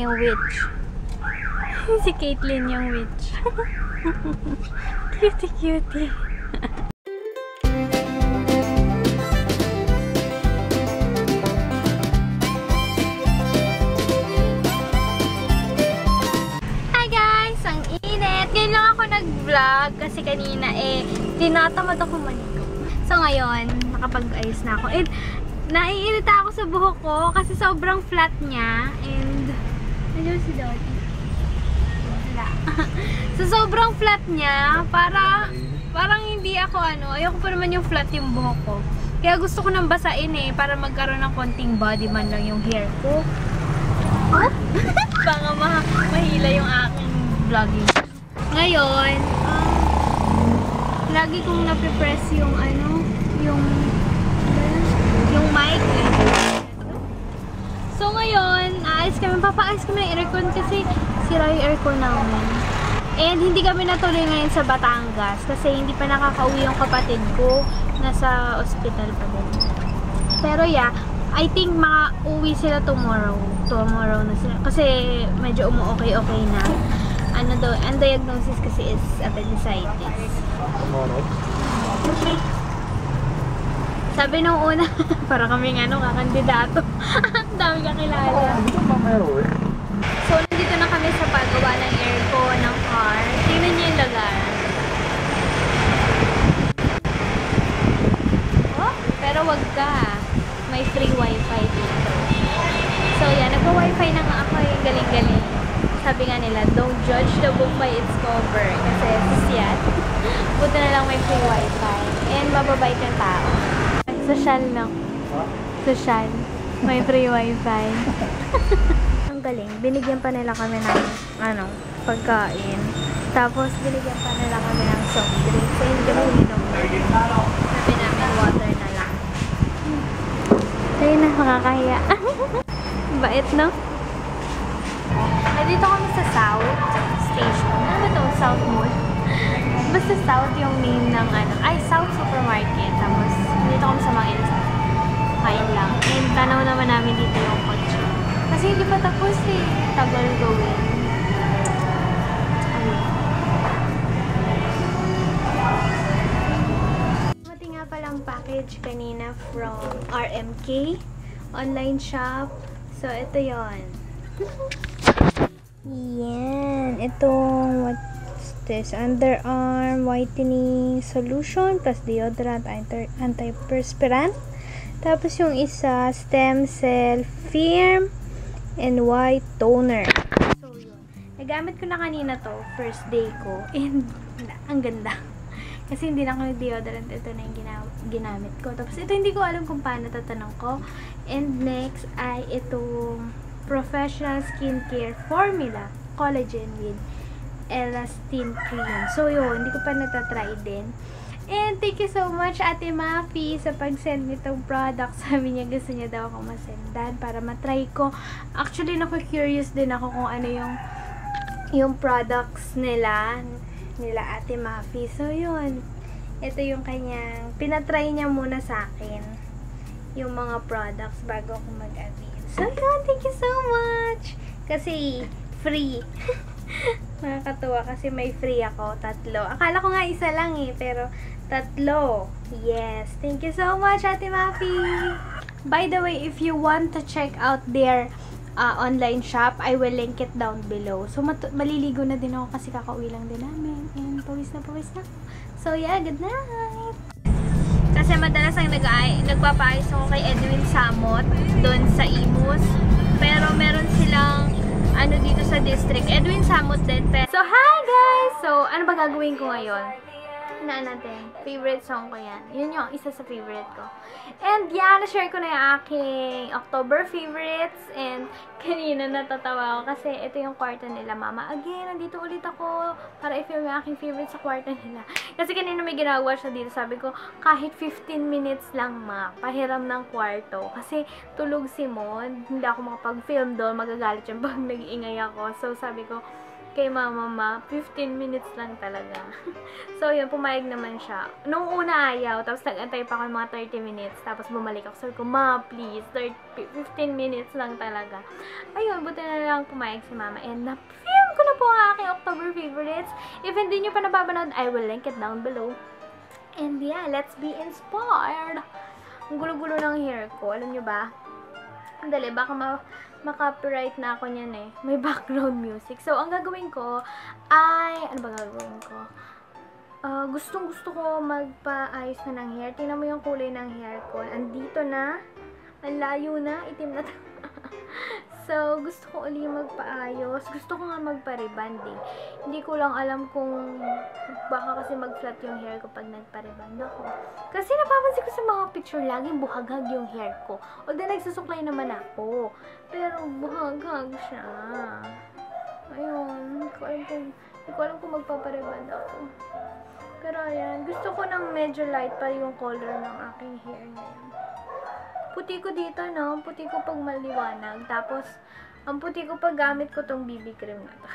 yung witch. Si Caitlyn yung witch. Cutie. Hi guys! Ang init! Ngayon lang ako nag-vlog kasi kanina tinatamad ako maligo. So ngayon, nakapag-ayos na ako. And naiirita ako sa buhok ko kasi sobrang flat niya. And nandiyan si Dottie. So sobrang flat niya, parang hindi ako ayoko pa naman yung flat yung buhok ko. Kaya gusto ko nang basain para magkaroon ng konting body man lang yung hair ko. Baka mahila yung aking vlogging. Ngayon, lagi kong napipress yung yung mic. So ngayon, papaayos kami ng aircon kasi sira yung aircon namin. And hindi kami natuloy ngayon sa Batangas kasi hindi pa nakakauwi yung kapatid ko. Nasa ospital pa din. Pero yeah, I think makauwi sila tomorrow. Tomorrow na sila. Kasi medyo okay na. Ang diagnosis kasi is appendicitis. Tomorrow? Sabi nung una, para kaming kakandidato. Ang dami kakilala. So, nandito na kami sa paggawa ng aircon ng car. Tingnan niyo yung lugar. Oh, pero wag ka. May free wifi dito. So, yan. Nagpa-wifi na nga ako. Galing-galing. Sabi nga nila, don't judge the book by its cover. Kasi sisyan. Buti na lang may free wifi. And mababait yung tao. Social na. Social. May free wifi. Galing. Binigyan pa nila kami ng pagkain. Tapos binigyan pa nila kami ng soft drink. So hindi kami uminom. Sabi namin water na lang. Ayun na, makakahiya. Bait, no? Nandito kami sa South Station. Ano ba ito? South Mall? Basta South yung name ng South Supermarket. Tapos dito kami sa mga kain lang. And tanaw naman namin dito yung kotse. Kasi hindi pa tapos tagal gawin. Mati nga palang package kanina from RMK online shop. So ito yon. Yan. Itong what's this? Underarm whitening solution plus deodorant antiperspirant. Tapos yung isa stem cell firm and white toner. So, yun. Nagamit ko na kanina to, first day ko. And, ang ganda. Kasi hindi na ako nag-deodorant. Ito na yung ginamit ko. Tapos, ito hindi ko alam kung paano tatanong ko. And next ay itong Professional Skincare Formula Collagen with Elastin Cream. So, yun. Hindi ko pa natatry din. And thank you so much Ate Mafi sa pag-send me itong product. Sabi niya gusto niya daw ako masendan para matry ko. Actually, naku-curious din ako kung ano yung products nila Ate Mafi. So, yun. Ito yung kanyang, pinatry niya muna sa akin yung mga products bago ako mag-avail. So, yun. Thank you so much. Kasi, free. Nakakatuwa kasi may free ako, 3. Akala ko nga isa lang pero 3. Yes. Thank you so much, Ate Mafi. By the way, if you want to check out their online shop, I will link it down below. So, maliligo na din ako kasi kakauwi lang din namin. And pawis na. So, yeah, good night. Kasi madalas ang nagpapaayos ako kay Edwin Samot doon sa Imus. Pero meron silang dito sa district. Edwin Samot din. So, hi guys! So, ano ba gagawin ko ngayon? Natin. Favorite song ko yan. Yun yung isa sa favorite ko. And yeah, na-share ko na yung aking October favorites. And kanina natatawa ako kasi ito yung kwarto nila. Mama, again, nandito ulit ako para i-film yung aking favorite sa kwarto nila. Kasi kanina may ginagawa siya dito. Sabi ko, kahit 15 minutes lang pahiram ng kwarto. Kasi tulog si Mon. Hindi ako makapag-film doon. Magagalit siya pag nag-iingay ako. So sabi ko, kay mama 15 minutes lang talaga. So, yun, pumayag naman siya. Nung una ayaw, tapos nag-antay pa ako ng mga 30 minutes, tapos bumalik ako. Sabi ko, ma, please, 15 minutes lang talaga. Ayun, buti na lang pumayag si mama. And na-film ko na po ang aking October favorites. If hindi nyo pa napapanood, I will link it down below. And yeah, let's be inspired. Ang gulo-gulo ng hair ko, alam nyo ba? Dali, baka ma-copyright na ako niyan eh. May background music. So, ang gagawin ko ay, ano ba gagawin ko? Gustong-gusto ko magpaayos na ng hair. Tingnan mo yung kulay ng hair ko. Andito na. Ang layo na. Itim na So, gusto ko uli magpaayos. Gusto ko nga magpa-reband eh. Hindi ko lang alam kung baka kasi mag-flat yung hair ko pag nagpa-reband ako. Kasi napapansin ko sa mga picture, laging buhaghag yung hair ko. Although nagsusuklay naman ako. Pero buhaghag siya. Ayun. Hindi ko alam kung magpapareband ako. Pero ayan. Gusto ko ng medyo light pa yung color ng aking hair ngayon. Puti ko dito, no? Puti ko pag maliwanag. Tapos, ang puti ko pag gamit ko tong BB cream na to.